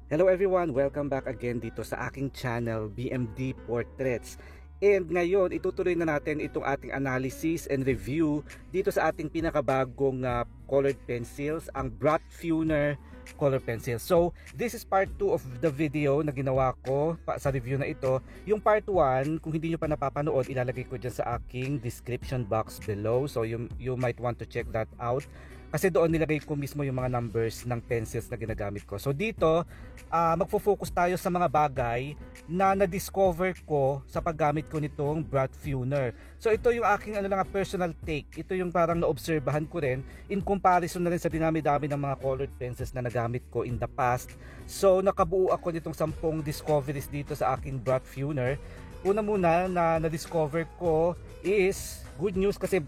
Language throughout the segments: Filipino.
Hello everyone! Welcome back again dito sa aking channel, BMD Portraits. And ngayon, itutuloy na natin itong ating analysis and review dito sa ating pinakabagong colored pencils, ang Brotfuner color pencil. So, this is part 2 of the video na ginawa ko sa review na ito. Yung part 1, kung hindi nyo pa napapanood, ilalagay ko dyan sa aking description box below. So, you might want to check that out. Kasi doon nilagay ko mismo yung mga numbers ng pencils na ginagamit ko. So dito, magfo-focus tayo sa mga bagay na na-discover ko sa paggamit ko nitong Brotfuner. So ito yung aking personal take. Ito yung parang naobserbahan ko rin in comparison na rin sa dinami-dami ng mga colored pencils na nagamit ko in the past. So nakabuo ako nitong 10 discoveries dito sa aking Brotfuner. Una muna na na-discover ko is good news kasi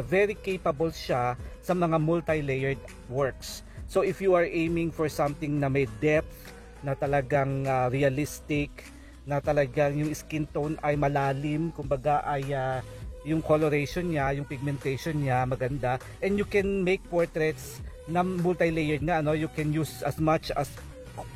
very capable siya sa mga multi-layered works. So if you are aiming for something na may depth, na talagang realistic, na talagang yung skin tone ay malalim, kumbaga ay yung coloration niya, yung pigmentation niya maganda, and you can make portraits na multi-layered na, you can use as much as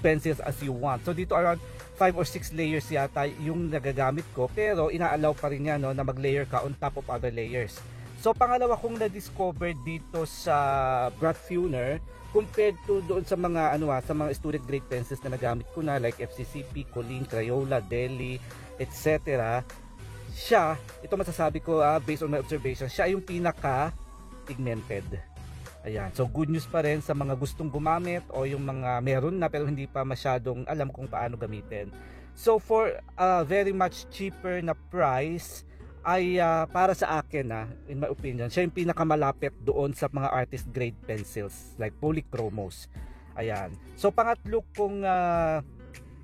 pencils as you want. So dito around 5 or 6 layers yata yung nagagamit ko, pero ina-allow pa rin niya na mag-layer ka on top of other layers. So pangalawa kong na-discover dito sa Brotfuner compared to doon sa mga sa mga student grade pencils na nagamit ko na like FCCP, Colleen, Crayola, Deli, etc. Siya, ito masasabi ko based on my observation, siya yung pinaka pigmented. Ayan, so good news pa rin sa mga gustong gumamit o yung mga meron na pero hindi pa masyadong alam kung paano gamitin. So for a very much cheaper na price ay para sa akin in my opinion, siya yung pinakamalapit doon sa mga artist grade pencils like polychromos. Ayan. So pangatlo kong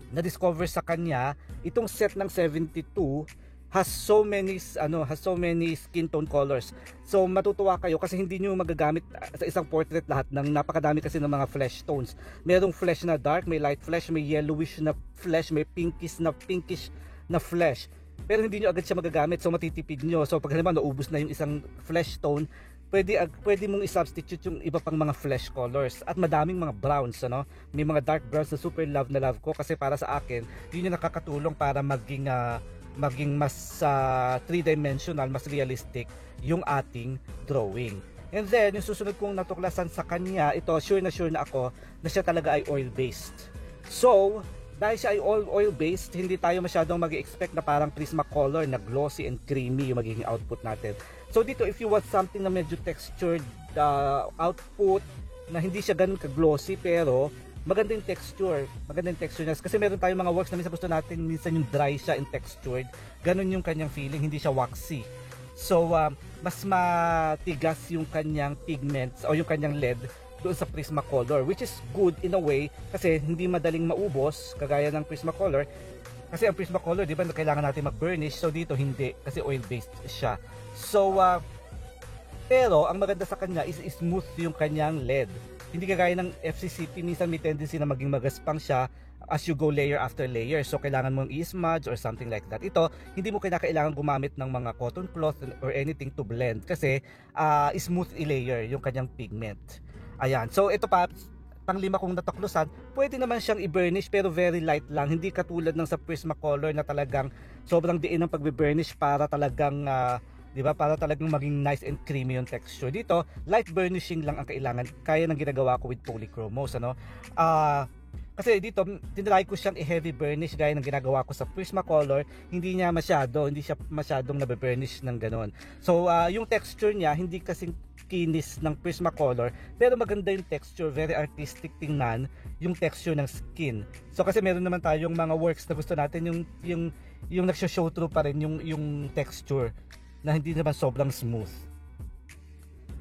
na-discover sa kanya, itong set ng 72 has so many skin tone colors. So matutuwa kayo kasi hindi niyo magagamit sa isang portrait lahat ng napakadami kasi ng mga flesh tones. Merong flesh na dark, may light flesh, may yellowish na flesh, may pinkish na flesh. Pero hindi niyo agad siya magagamit, so matitipid niyo. So pag halimbawa naubos na yung isang flesh tone, pwede mong i-substitute yung iba pang mga flesh colors at madaming mga browns, May mga dark browns na super love ko kasi para sa akin, yun yung nakakatulong para maging mas 3-dimensional, mas realistic yung ating drawing. And then, yung susunod kong natuklasan sa kanya, ito, sure na ako na siya talaga ay oil-based. So, dahil siya ay oil-based, hindi tayo masyadong mag-expect na parang Prismacolor na glossy and creamy yung magiging output natin. So, dito, if you want something na medyo textured output, na hindi siya ganun ka-glossy, pero maganda yung texture niya kasi meron tayong mga works na minsan gusto natin minsan yung dry siya and textured, ganun yung kanyang feeling, hindi siya waxy. So mas matigas yung kanyang pigments o yung kanyang lead doon sa Prismacolor, which is good in a way kasi hindi madaling maubos kagaya ng Prismacolor. Kasi ang Prismacolor, di ba, kailangan natin mag-burnish, so dito hindi kasi oil based siya. So pero ang maganda sa kanya is smooth yung kanyang lead. Hindi kagaya ng FCCP, minsan may tendency na maging magaspang siya as you go layer after layer. So kailangan mong i-smudge or something like that. Ito, hindi mo kailangan gumamit ng mga cotton cloth or anything to blend kasi smooth i-layer yung kanyang pigment. Ayan. So ito pa, panglima kong natuklusan, pwede naman siyang i-burnish pero very light lang. Hindi katulad ng sa Prismacolor na talagang sobrang diin ng pagbe-burnish para talagang para talagang maging nice and creamy yung texture. Dito, light burnishing lang ang kailangan. Kaya ng ginagawa ko with polychromos, kasi dito, tinry ko siyang i-heavy burnish gaya ng ginagawa ko sa Prismacolor. Hindi siya masyadong nabe-burnish ng ganon. So, yung texture niya, hindi kasing kinis ng Prismacolor, pero maganda yung texture, very artistic tingnan yung texture ng skin. So, kasi meron naman tayong mga works na gusto natin yung nagsho-show through pa rin yung texture na hindi naman sobrang smooth.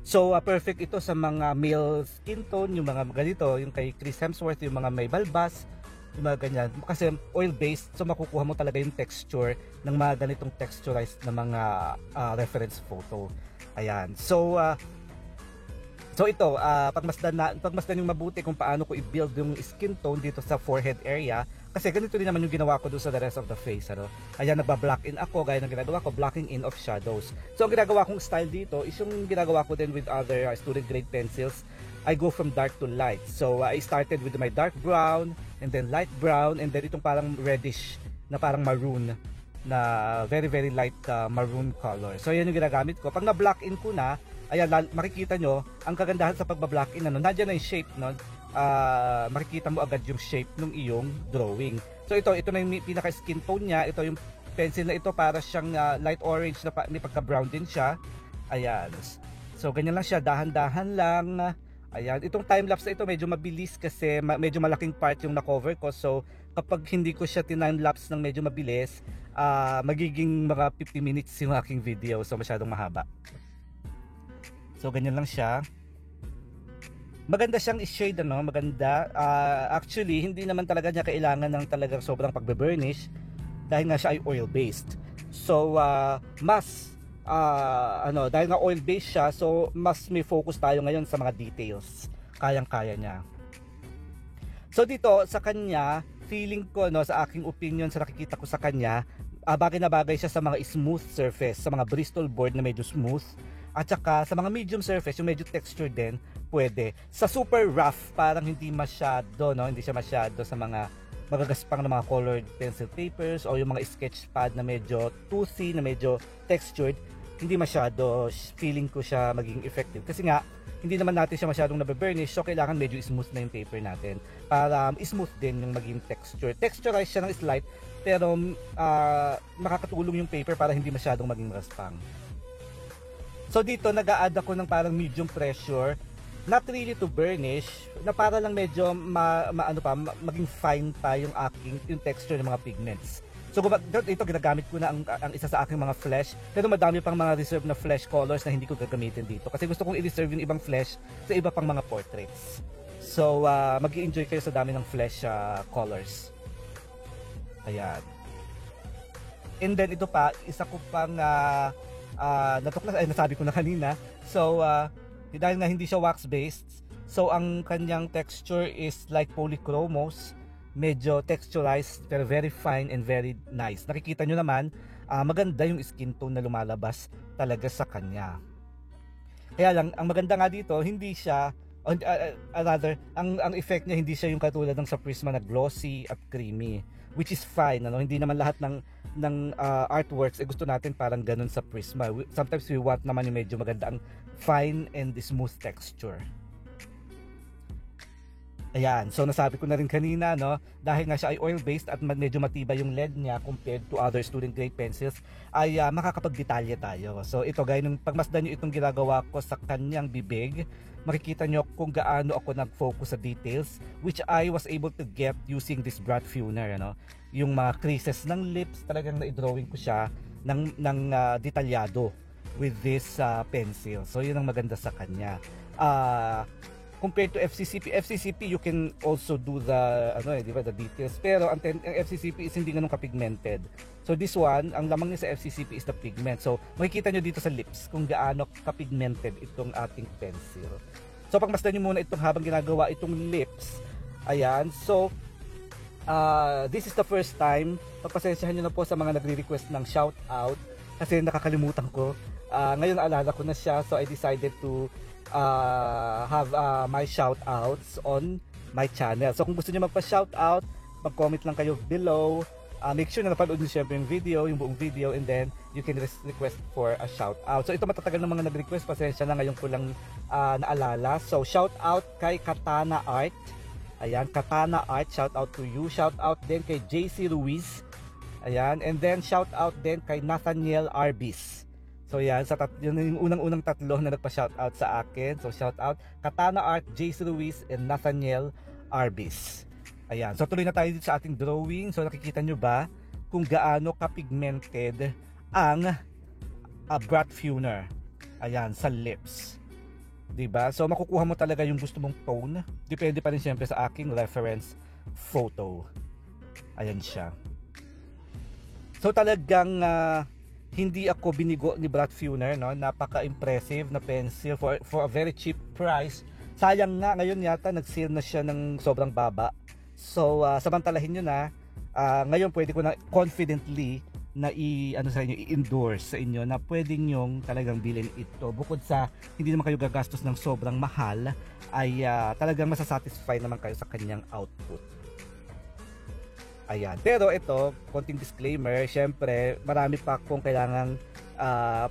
So perfect ito sa mga male skin tone, yung mga ganito, yung kay Chris Hemsworth, yung mga may balbas, yung mga ganyan. Kasi oil based, so makukuha mo talaga yung texture ng mga ganitong texturized na mga reference photo. Ayan. So ito, pagmasdan yung mabuti kung paano ko i-build yung skin tone dito sa forehead area. Kasi ganito din naman yung ginawa ko doon sa the rest of the face. Ayan, nagba-black in ako, gaya ng ginagawa ko, blocking in of shadows. So ang ginagawa kong style dito is yung ginagawa ko din with other student grade pencils I go from dark to light. So I started with my dark brown, and then light brown, and then itong parang reddish na parang maroon, na very very light maroon color. So yan yung ginagamit ko. Pag na-black in ko na, ayan, makikita nyo ang kagandahan sa pagba-black in, ano, nandiyan na yung shape, no? Makikita mo agad yung shape ng iyong drawing. So ito na yung pinaka skin tone niya. Ito yung pencil na ito, para siyang light orange na may pagka brown din siya. Ayan, so ganyan lang siya, dahan-dahan lang. Ayan, itong time-lapse na ito medyo mabilis kasi medyo malaking part yung na-cover ko. So kapag hindi ko siya time-lapse ng medyo mabilis, magiging mga 50 minutes yung aking video. So masyadong mahaba. So ganyan lang siya. Maganda siyang shade, ano, maganda. Actually, hindi naman talaga niya kailangan ng talagang sobrang pagbe-burnish dahil nga siya ay oil-based. So dahil nga oil-based siya, so mas may focus tayo ngayon sa mga details. Kayang-kaya niya. So dito sa kanya, feeling ko, no, sa aking opinion, sa nakikita ko sa kanya, bagay na bagay siya sa mga smooth surface, sa mga Bristol board na medyo smooth, at saka sa mga medium surface, yung medyo texture din, pwede. Sa super rough, parang hindi masyado, no, hindi siya masyado sa mga magagaspang na mga colored pencil papers o yung mga sketch pad na medyo toothy, na medyo textured. Hindi masyado, feeling ko siya maging effective kasi nga hindi naman natin siya masyadong nabe-burnish, so kailangan medyo smooth na yung paper natin para smooth din yung maging texture. Texturize siya ng slight, pero makakatulong yung paper para hindi masyadong maging raspang. So dito nag-a-add ako ng parang medium pressure, not really to burnish, na para lang medyo maging fine pa yung texture ng mga pigments. So ito ginagamit ko na ang isa sa aking mga flesh, pero madami pang mga reserve na flesh colors na hindi ko gagamitin dito kasi gusto kong i-reserve yung ibang flesh sa iba pang mga portraits. So mag-i-enjoy kayo sa dami ng flesh colors. Ayan. And then ito pa, isa ko pang natuklas, nasabi ko na kanina. So dahil nga hindi siya wax based, so ang kanyang texture is like polychromos, medyo texturized pero very fine and very nice. Nakikita nyo naman, maganda yung skin tone na lumalabas talaga sa kanya. Kaya lang, ang maganda nga dito, hindi siya, rather, ang effect niya hindi siya yung katulad ng sa Prisma na glossy at creamy, which is fine, ano? Hindi naman lahat ng artworks gusto natin parang ganun sa Prisma. Sometimes we want naman yung medyo maganda ang fine and smooth texture. Ayan, so nasabi ko na rin kanina, no, dahil nga siya ay oil-based at medyo matibay yung lead niya compared to other student grade pencils, ay makakapagdetalye tayo. So ito, gaya nung pagmasdan nyo itong ginagawa ko sa kanyang bibig, makikita nyo kung gaano ako nag-focus sa details, which I was able to get using this Brad Funer, ano. Yung mga creases ng lips, talagang na-drawing ko siya ng detalyado with this pencil. So yun ang maganda sa kanya. Compared to FCCP, you can also do the the details, pero ang FCCP is hindi ganun ka-pigmented. So this one, ang lamang niya sa FCCP is the pigment. So makikita nyo dito sa lips kung gaano ka-pigmented itong ating pencil. So pagmasdan nyo muna itong habang ginagawa itong lips. Ayan, so this is the first time. Pagpasensyahan nyo na po sa mga nagre-request ng shout out kasi nakakalimutan ko. Ngayon naalala ko na siya, so I decided to have my shout outs on my channel. So kung gusto niyo magpa-shout out, mag-comment lang kayo below. Make sure na napanood niyo syempre yung buong video, and then you can request for a shout out. So ito matatagal ng mga nag-request, pasensya na, ngayon ko lang naalala. So shout out kay Katana Art. Ayan, Katana Art, shout out to you. Shout out din kay JC Ruiz. Ayan, and then shout out din kay Nathaniel Arbis. So yan, yun yung unang-unang tatlo na nagpa-shoutout sa akin. So shoutout Katana Art, JC Ruiz, and Nathaniel Arbis. Ayan, so tuloy na tayo dito sa ating drawing. So nakikita nyo ba kung gaano ka-pigmented ang Brad Funer? Ayan, sa lips. Diba? So makukuha mo talaga yung gusto mong tone. Depende pa rin syempre sa aking reference photo. Ayan siya. So talagang hindi ako binigo ni Brad Funer, no? Napaka-impressive na pencil for a very cheap price. Sayang nga, ngayon yata nag-sale na siya ng sobrang baba. So samantalahin nyo na, ngayon pwede ko na confidently ano sa inyo, i-endorse sa inyo na pwedeng nyong talagang bilhin ito. Bukod sa hindi naman kayo gagastos ng sobrang mahal, ay talagang masasatisfy naman kayo sa kanyang output. Ayan. Pero ito, konting disclaimer, syempre marami pa akong kailangang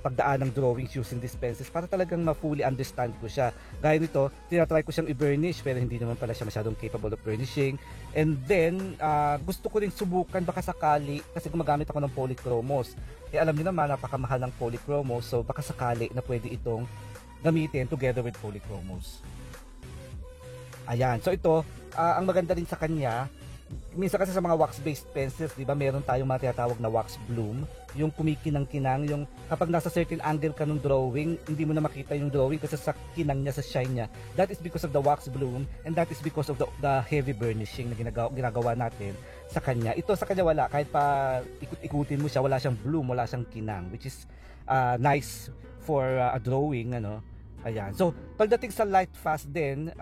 pagdaan ng drawings using these pencils para talagang ma-fully understand ko siya. Gaya nito, tinatry ko siyang i-burnish pero hindi naman pala siya masyadong capable of burnishing. And then, gusto ko rin subukan baka sakali, kasi gumagamit ako ng polychromos. Alam niyo naman, napakamahal ng polychromos, so baka sakali na pwede itong gamitin together with polychromos. Ayan, so ito, ang maganda rin sa kanya, minsan kasi sa mga wax-based pencils, di ba, meron tayong mga tinatawag na wax bloom, yung kumikinang-kinang, yung kapag nasa certain angle ka ng drawing, hindi mo na makita yung drawing kasi sa kinang niya, sa shine niya. That is because of the wax bloom, and that is because of the heavy burnishing na ginagawa natin sa kanya. Ito sa kanya wala, kahit pa ikut-ikutin mo siya, wala siyang bloom, wala siyang kinang, which is nice for a drawing, ano. Ayan. So, pagdating sa light fast din,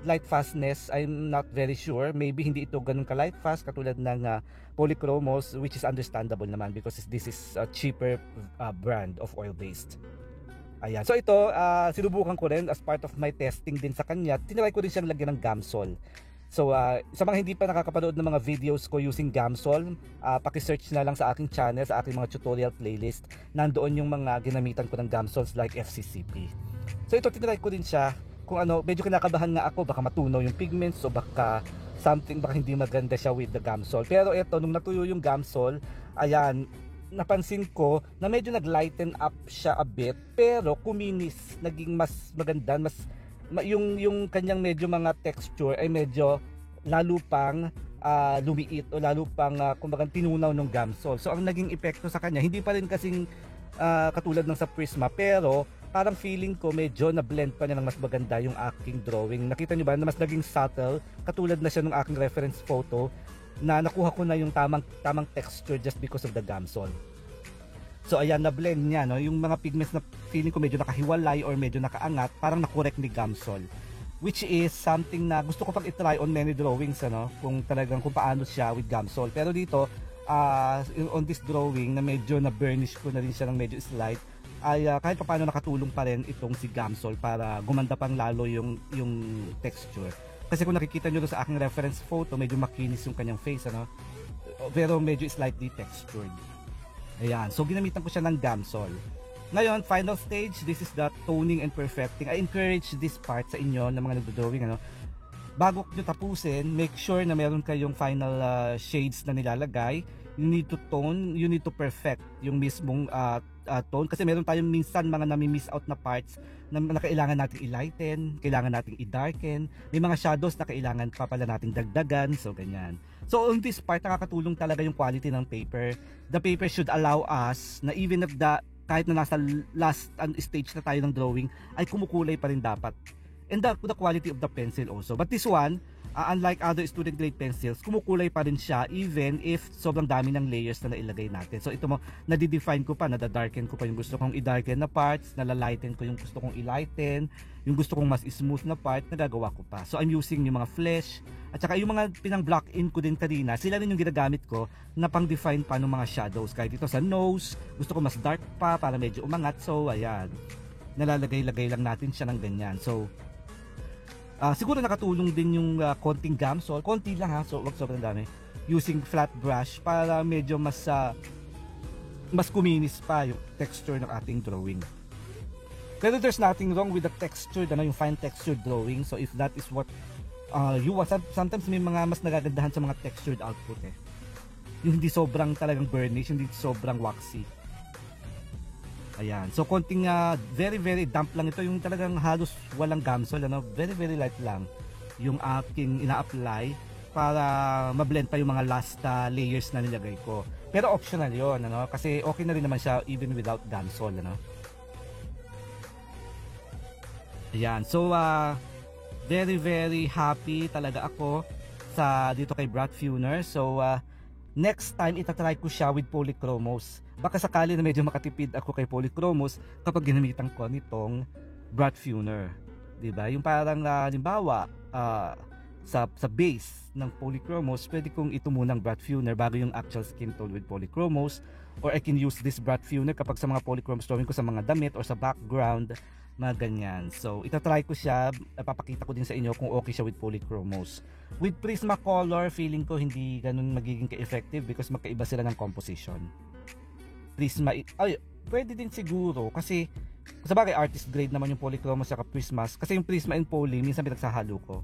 light fastness, I'm not very sure. Maybe hindi ito ganun ka light fast katulad ng polychromos, which is understandable naman because this is a cheaper brand of oil-based. Ayan. So, ito, sinubukan ko rin as part of my testing din sa kanya. Tinry ko rin siyang lagyan ng Gamsol. So, sa mga hindi pa nakakapanood ng mga videos ko using Gamsol, paki-search na lang sa aking channel, sa aking mga tutorial playlist. Nandoon yung mga ginamitan ko ng Gamsols like FCCP. So ito, tinry ko din siya kung ano, medyo kinakabahan nga ako, baka matunaw yung pigments o baka hindi maganda siya with the Gamsol. Pero ito, nung natuyo yung Gamsol, ayan, napansin ko na medyo nag-lighten up siya a bit, pero kuminis, naging mas maganda, yung kanyang medyo mga texture ay medyo lalo pang lumiit o lalo pang kumbaga tinunaw ng Gamsol. So ang naging epekto sa kanya, hindi pa rin kasing katulad ng sa Prisma, pero parang feeling ko medyo na-blend pa niya ng mas maganda yung aking drawing. Nakita niyo ba na mas naging subtle, katulad na siya ng aking reference photo na nakuha ko na yung tamang texture just because of the Gamsol. So ayan, na-blend niya, no? Yung mga pigments na feeling ko medyo nakahiwalay or medyo nakaangat, parang nakorek ni Gamsol. Which is something na gusto ko pang itry on many drawings, ano? Kung paano siya with Gamsol. Pero dito, on this drawing na medyo na-burnish ko na rin siya ng medyo slight, ay kahit paano nakatulong pa rin itong si Gamsol para gumanda pang lalo yung texture. Kasi kung nakikita nyo sa aking reference photo, medyo makinis yung kanyang face, ano? Pero medyo slightly textured. Ayan, so ginamitan ko siya ng Gamsol. Ngayon, final stage, this is the toning and perfecting. I encourage this part sa inyo na mga nagdo-drawing, ano? Bago nyo tapusin, make sure na meron kayong final shades na nilalagay. You need to tone, you need to perfect yung mismong tone, kasi meron tayong minsan mga nami-miss out na parts na kailangan nating i-lighten, kailangan nating i-darken, may mga shadows na kailangan pa pala nating dagdagan, so ganyan. So on this part, nakakatulong talaga yung quality ng paper. The paper should allow us na even if kahit na nasa last stage na tayo ng drawing, ay kumukulay pa rin dapat. And the quality of the pencil also. But this one, unlike other student grade pencils, kumukulay pa rin siya even if sobrang dami ng layers na nailagay natin. So ito mo, nadidefine ko pa, nadadarken ko pa yung gusto kong i-darken na parts, nalalighten ko yung gusto kong i-lighten, yung gusto kong mas smooth na part, nagagawa ko pa. So I'm using yung mga flesh, at saka yung mga pinang block in ko din kanina, sila rin yung ginagamit ko na pang define pa ng mga shadows. Kahit ito sa nose, gusto ko mas dark pa para medyo umangat. So ayan, nalalagay-lagay lang natin siya ng ganyan. So siguro nakatulong din yung konting Gamsol, konti lang ha, so wag sobrang dami, using flat brush para medyo mas kuminis pa yung texture ng ating drawing. Pero there's nothing wrong with the texture, yung fine textured drawing. So if that is what you want, sometimes may mga mas nagagandahan sa mga textured output yung hindi sobrang talagang burnish, hindi sobrang waxy. Ayan, so konting very very damp lang ito, yung talagang halos walang Gamsol, ano, very very light lang yung aking ina-apply para ma-blend pa yung mga last layers na nilagay ko. Pero optional yon, ano, kasi okay na rin naman siya even without Gamsol, ano. Ayan, so very very happy talaga ako dito kay Brad Funer. So next time itatry ko siya with polychromos. Baka sakali na medyo makatipid ako kay polychromos kapag ginamitan ko nitong Brad Funer, 'di ba? Yung parang halimbawa sa base ng polychromos, pwede kong ito munang Brad Funer bago yung actual skin tone with polychromos, or I can use this Brad Funer kapag sa mga polychromos drawing ko sa mga damit or sa background, mga ganyan. So itatry ko siya, papakita ko din sa inyo kung okay siya with polychromos. With Prismacolor, feeling ko hindi ganun magiging ka-effective because magkaiba sila ng composition. Pwede din siguro kasi sa bagay artist grade naman yung polychromos sa Prismas, kasi yung Prisma and Poly minsan pinagsahalo ko.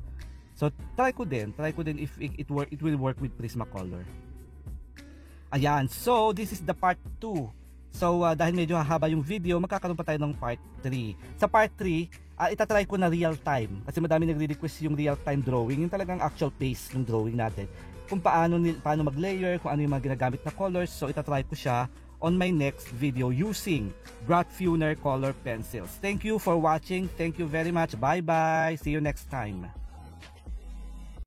So try ko din if it will work with Prismacolor. Ayan, so this is the part 2. So dahil medyo haba yung video, magkakaroon pa tayo ng part 3. Sa part 3, itatry ko na real time kasi madami nagre-request yung real time drawing, yung talagang actual pace ng drawing natin. Kung paano mag-layer, kung ano yung mga ginagamit na colors. So itatry ko siya on my next video using Brad Funer color pencils. Thank you for watching. Thank you very much. Bye bye. See you next time.